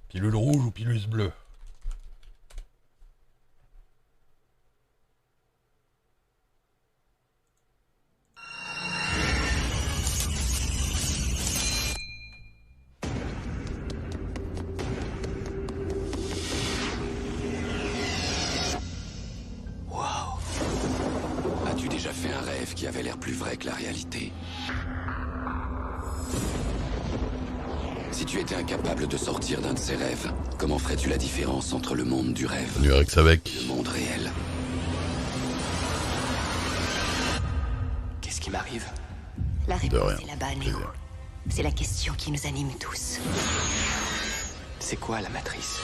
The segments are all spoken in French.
Pilule rouge ou pilule bleue? Waouh. As-tu déjà fait un rêve qui avait l'air plus vrai que la réalité? Si tu étais incapable de sortir d'un de ces rêves, comment ferais-tu la différence entre le monde du rêve Nurex avec. et le monde réel? Qu'est-ce qui m'arrive? La De réponse rien. est là-bas, Néo. Plaisir. C'est la question qui nous anime tous. C'est quoi la matrice?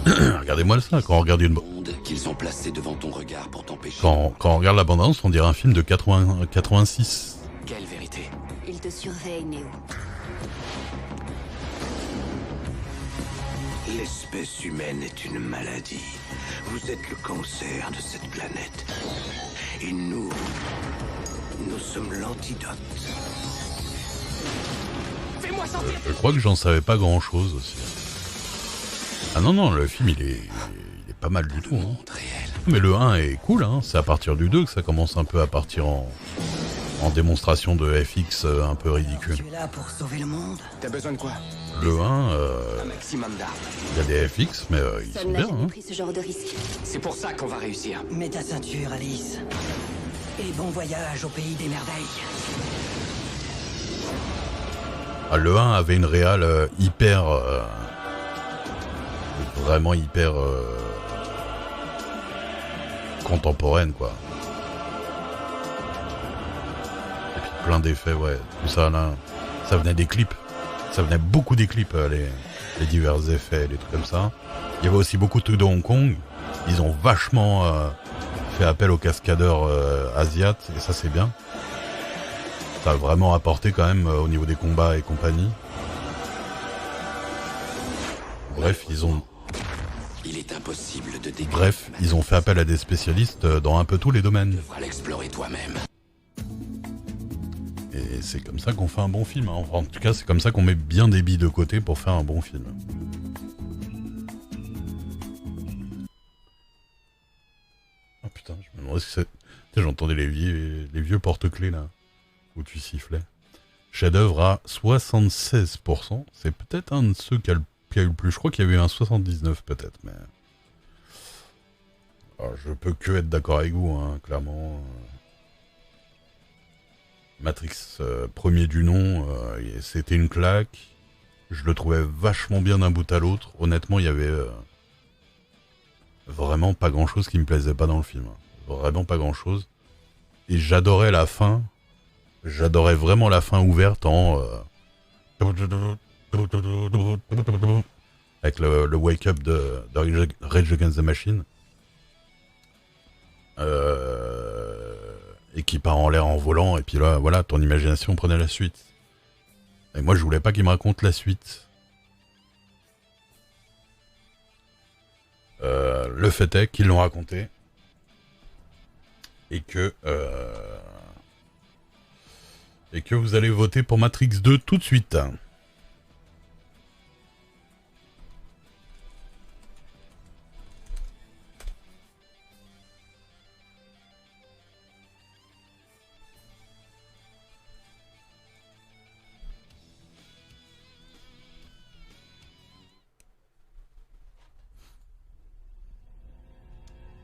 Regardez-moi ça, quand on regarde une... Monde qu'ils ont placé devant ton regard pour t'empêcher. Quand on regarde la bande-annonce, on dirait un film de 86. Quelle vérité? Il te surveille, Néo. L'espèce humaine est une maladie. Vous êtes le cancer de cette planète. Et nous sommes l'antidote. Fais-moi sortir! Je crois que j'en savais pas grand-chose aussi. Ah non, le film il est pas mal du tout. Hein. Monde réel. Mais le 1 est cool, hein. C'est à partir du 2 que ça commence un peu à partir en démonstration de FX un peu ridicule. Tu es là pour sauver le monde? T'as besoin de quoi? Le 1, Un maximum d'armes. il y a des FX, mais ils Seul sont n'a bien. jamais Hein. pris ce genre de risque. C'est pour ça qu'on va réussir. Mets ta ceinture, Alice. Et bon voyage au pays des merveilles. Ah, le 1 avait une réal hyper... vraiment hyper... contemporaine, quoi. Et puis plein d'effets, ouais. Tout ça, là, ça venait des clips. Ça venait beaucoup des clips, les divers effets, les trucs comme ça. Il y avait aussi beaucoup de trucs de Hong Kong. Ils ont vachement fait appel aux cascadeurs asiates, et ça, c'est bien. Ça a vraiment apporté quand même au niveau des combats et compagnie. Bref, ils ont impossible de décrire. Bref, ils ont fait appel à des spécialistes dans un peu tous les domaines. Tu devras l'explorer toi-même. Et c'est comme ça qu'on fait un bon film. Hein. En tout cas, c'est comme ça qu'on met bien des billes de côté pour faire un bon film. Oh putain, je me demandais si c'est... Tu sais, j'entendais les vieux porte-clés là, où tu sifflais. Chef-d'œuvre à 76%. C'est peut-être un de ceux qui a eu le plus. Je crois qu'il y avait eu un 79 peut-être, mais... Alors, je peux que être d'accord avec vous, hein, clairement. Matrix, premier du nom, c'était une claque. Je le trouvais vachement bien d'un bout à l'autre. Honnêtement, il y avait vraiment pas grand-chose qui me plaisait pas dans le film. Vraiment pas grand-chose. Et j'adorais la fin. J'adorais vraiment la fin ouverte en... avec le wake-up de Rage Against the Machine. Et qui part en l'air en volant, et puis là, voilà, ton imagination prenait la suite. Et moi, je voulais pas qu'il me raconte la suite. Le fait est qu'ils l'ont raconté. Et que vous allez voter pour Matrix 2 tout de suite.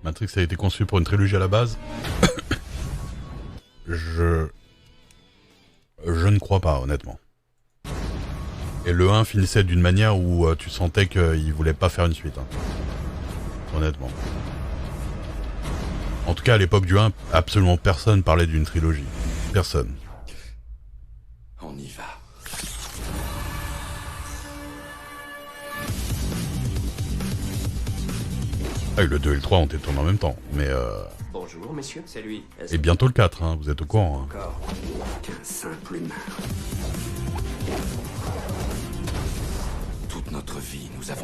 Matrix a été conçu pour une trilogie à la base. Je ne crois pas, honnêtement. Et le 1 finissait d'une manière où tu sentais qu'il voulait pas faire une suite. Hein. Honnêtement. En tout cas, à l'époque du 1, absolument personne parlait d'une trilogie. Personne. On y va. Ah, et le 2 et le 3 ont été tournés en même temps. Mais Bonjour, messieurs. C'est lui. et bientôt le 4, hein, vous êtes au courant. Hein. Encore qu'un simple humain. Toute notre vie, nous avons